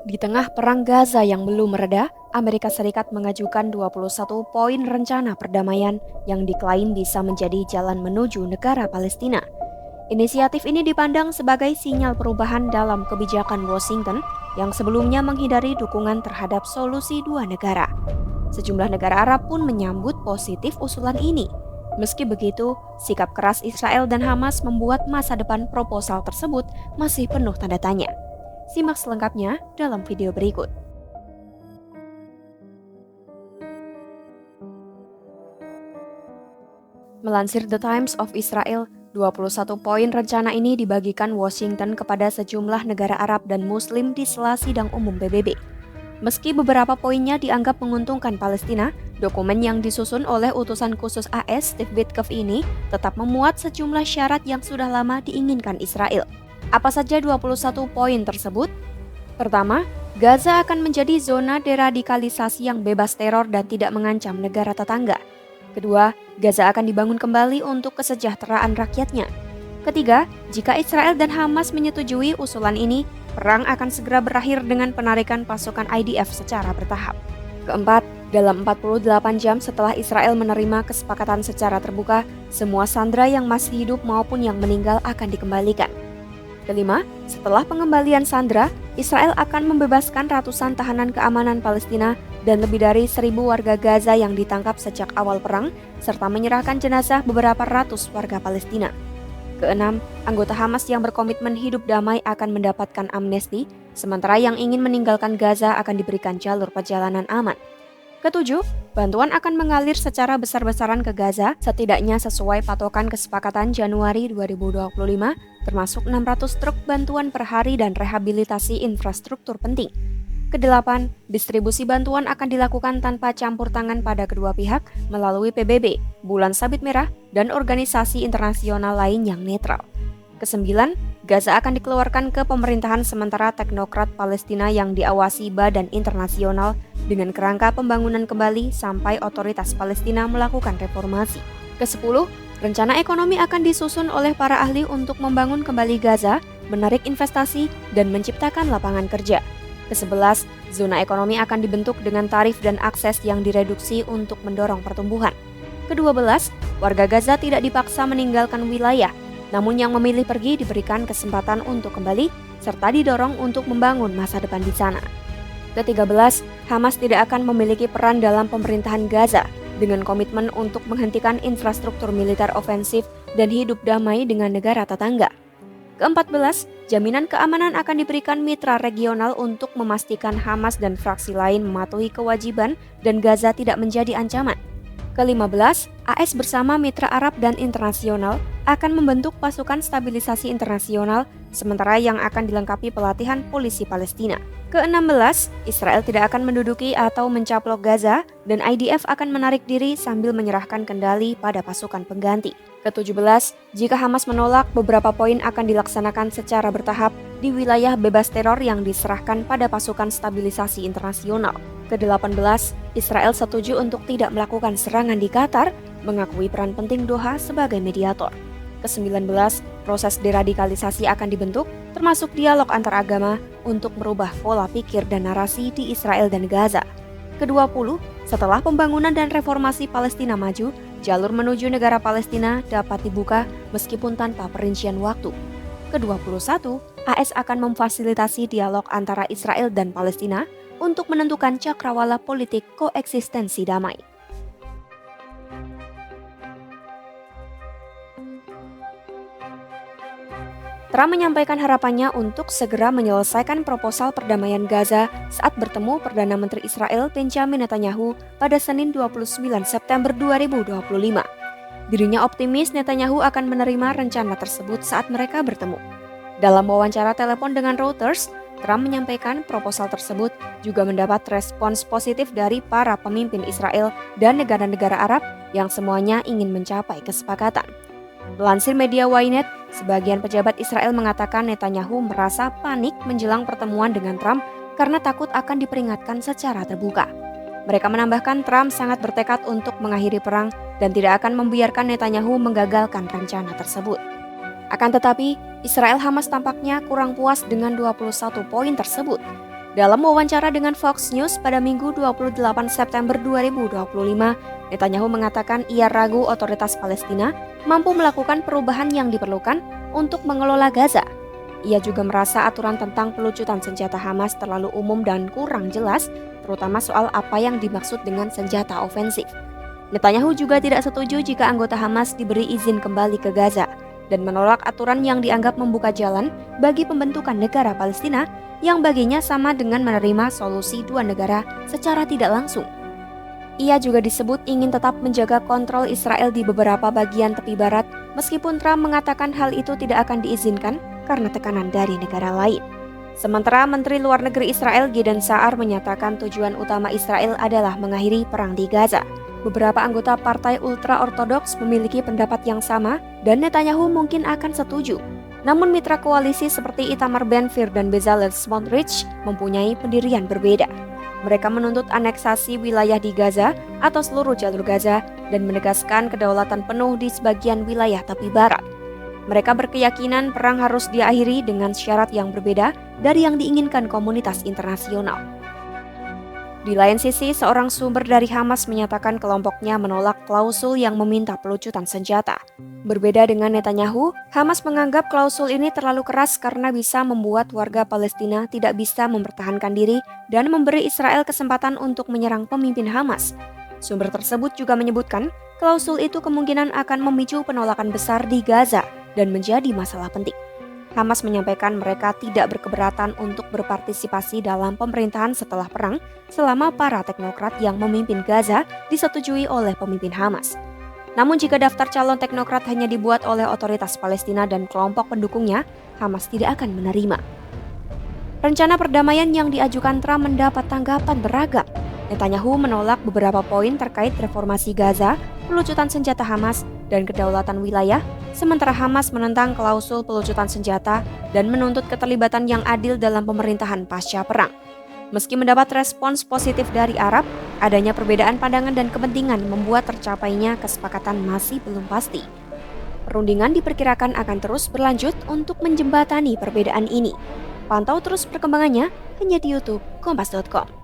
Di tengah perang Gaza yang belum mereda, Amerika Serikat mengajukan 21 poin rencana perdamaian yang diklaim bisa menjadi jalan menuju negara Palestina. Inisiatif ini dipandang sebagai sinyal perubahan dalam kebijakan Washington yang sebelumnya menghindari dukungan terhadap solusi dua negara. Sejumlah negara Arab pun menyambut positif usulan ini. Meski begitu, sikap keras Israel dan Hamas membuat masa depan proposal tersebut masih penuh tanda tanya. Simak selengkapnya dalam video berikut. Melansir The Times of Israel, 21 poin rencana ini dibagikan Washington kepada sejumlah negara Arab dan Muslim di sela sidang umum PBB. Meski beberapa poinnya dianggap menguntungkan Palestina, dokumen yang disusun oleh utusan khusus AS Steve Witkoff ini tetap memuat sejumlah syarat yang sudah lama diinginkan Israel. Apa saja 21 poin tersebut? Pertama, Gaza akan menjadi zona deradikalisasi yang bebas teror dan tidak mengancam negara tetangga. Kedua, Gaza akan dibangun kembali untuk kesejahteraan rakyatnya. Ketiga, jika Israel dan Hamas menyetujui usulan ini, perang akan segera berakhir dengan penarikan pasukan IDF secara bertahap. Keempat, dalam 48 jam setelah Israel menerima kesepakatan secara terbuka, semua sandera yang masih hidup maupun yang meninggal akan dikembalikan. Kelima, setelah pengembalian sandera, Israel akan membebaskan ratusan tahanan keamanan Palestina dan lebih dari 1.000 warga Gaza yang ditangkap sejak awal perang, serta menyerahkan jenazah beberapa ratus warga Palestina. Keenam, anggota Hamas yang berkomitmen hidup damai akan mendapatkan amnesti, sementara yang ingin meninggalkan Gaza akan diberikan jalur perjalanan aman. Ketujuh, bantuan akan mengalir secara besar-besaran ke Gaza, setidaknya sesuai patokan kesepakatan Januari 2025, termasuk 600 truk bantuan per hari dan rehabilitasi infrastruktur penting. Kedelapan, distribusi bantuan akan dilakukan tanpa campur tangan pada kedua pihak melalui PBB, Bulan Sabit Merah, dan organisasi internasional lain yang netral. Kesembilan, Gaza akan dikeluarkan ke pemerintahan sementara teknokrat Palestina yang diawasi badan internasional dengan kerangka pembangunan kembali sampai otoritas Palestina melakukan reformasi. Kesepuluh, rencana ekonomi akan disusun oleh para ahli untuk membangun kembali Gaza, menarik investasi, dan menciptakan lapangan kerja. Kesebelas, zona ekonomi akan dibentuk dengan tarif dan akses yang direduksi untuk mendorong pertumbuhan. Kedua belas, warga Gaza tidak dipaksa meninggalkan wilayah, namun yang memilih pergi diberikan kesempatan untuk kembali, serta didorong untuk membangun masa depan di sana. Ke-13, Hamas tidak akan memiliki peran dalam pemerintahan Gaza, dengan komitmen untuk menghentikan infrastruktur militer ofensif dan hidup damai dengan negara tetangga. Ke-14, jaminan keamanan akan diberikan mitra regional untuk memastikan Hamas dan fraksi lain mematuhi kewajiban dan Gaza tidak menjadi ancaman. Ke-15, AS bersama mitra Arab dan internasional akan membentuk pasukan stabilisasi internasional, sementara yang akan dilengkapi pelatihan polisi Palestina. Ke-16, Israel tidak akan menduduki atau mencaplok Gaza, dan IDF akan menarik diri sambil menyerahkan kendali pada pasukan pengganti. Ke-17, jika Hamas menolak, beberapa poin akan dilaksanakan secara bertahap di wilayah bebas teror yang diserahkan pada pasukan stabilisasi internasional. Ke-18, Israel setuju untuk tidak melakukan serangan di Qatar, mengakui peran penting Doha sebagai mediator. Ke-19, proses deradikalisasi akan dibentuk, termasuk dialog antar agama, untuk merubah pola pikir dan narasi di Israel dan Gaza. Ke-20, setelah pembangunan dan reformasi Palestina maju, jalur menuju negara Palestina dapat dibuka meskipun tanpa perincian waktu. Ke-21, AS akan memfasilitasi dialog antara Israel dan Palestina untuk menentukan cakrawala politik koeksistensi damai. Trump menyampaikan harapannya untuk segera menyelesaikan proposal perdamaian Gaza saat bertemu Perdana Menteri Israel Benjamin Netanyahu pada Senin 29 September 2025. Dirinya optimis Netanyahu akan menerima rencana tersebut saat mereka bertemu. Dalam wawancara telepon dengan Reuters, Trump menyampaikan proposal tersebut juga mendapat respons positif dari para pemimpin Israel dan negara-negara Arab yang semuanya ingin mencapai kesepakatan. Melansir media Ynet, sebagian pejabat Israel mengatakan Netanyahu merasa panik menjelang pertemuan dengan Trump karena takut akan diperingatkan secara terbuka. Mereka menambahkan Trump sangat bertekad untuk mengakhiri perang dan tidak akan membiarkan Netanyahu menggagalkan rencana tersebut. Akan tetapi, Israel Hamas tampaknya kurang puas dengan 21 poin tersebut. Dalam wawancara dengan Fox News pada Minggu 28 September 2025, Netanyahu mengatakan ia ragu otoritas Palestina mampu melakukan perubahan yang diperlukan untuk mengelola Gaza. Ia juga merasa aturan tentang pelucutan senjata Hamas terlalu umum dan kurang jelas, terutama soal apa yang dimaksud dengan senjata ofensif. Netanyahu juga tidak setuju jika anggota Hamas diberi izin kembali ke Gaza dan menolak aturan yang dianggap membuka jalan bagi pembentukan negara Palestina yang baginya sama dengan menerima solusi dua negara secara tidak langsung. Ia juga disebut ingin tetap menjaga kontrol Israel di beberapa bagian tepi barat, meskipun Trump mengatakan hal itu tidak akan diizinkan karena tekanan dari negara lain. Sementara Menteri Luar Negeri Israel Gideon Sa'ar menyatakan tujuan utama Israel adalah mengakhiri perang di Gaza. Beberapa anggota partai ultra-ortodoks memiliki pendapat yang sama dan Netanyahu mungkin akan setuju. Namun mitra koalisi seperti Itamar Ben-Gvir dan Bezalel Smotrich mempunyai pendirian berbeda. Mereka menuntut aneksasi wilayah di Gaza atau seluruh jalur Gaza dan menegaskan kedaulatan penuh di sebagian wilayah tepi barat. Mereka berkeyakinan perang harus diakhiri dengan syarat yang berbeda dari yang diinginkan komunitas internasional. Di lain sisi, seorang sumber dari Hamas menyatakan kelompoknya menolak klausul yang meminta pelucutan senjata. Berbeda dengan Netanyahu, Hamas menganggap klausul ini terlalu keras karena bisa membuat warga Palestina tidak bisa mempertahankan diri dan memberi Israel kesempatan untuk menyerang pemimpin Hamas. Sumber tersebut juga menyebutkan klausul itu kemungkinan akan memicu penolakan besar di Gaza dan menjadi masalah penting. Hamas menyampaikan mereka tidak berkeberatan untuk berpartisipasi dalam pemerintahan setelah perang selama para teknokrat yang memimpin Gaza disetujui oleh pemimpin Hamas. Namun jika daftar calon teknokrat hanya dibuat oleh otoritas Palestina dan kelompok pendukungnya, Hamas tidak akan menerima. Rencana perdamaian yang diajukan Trump mendapat tanggapan beragam. Netanyahu menolak beberapa poin terkait reformasi Gaza, pelucutan senjata Hamas, dan kedaulatan wilayah, sementara Hamas menentang klausul pelucutan senjata dan menuntut keterlibatan yang adil dalam pemerintahan pasca perang. Meski mendapat respons positif dari Arab, adanya perbedaan pandangan dan kepentingan membuat tercapainya kesepakatan masih belum pasti. Perundingan diperkirakan akan terus berlanjut untuk menjembatani perbedaan ini. Pantau terus perkembangannya hanya di YouTube Kompas.com.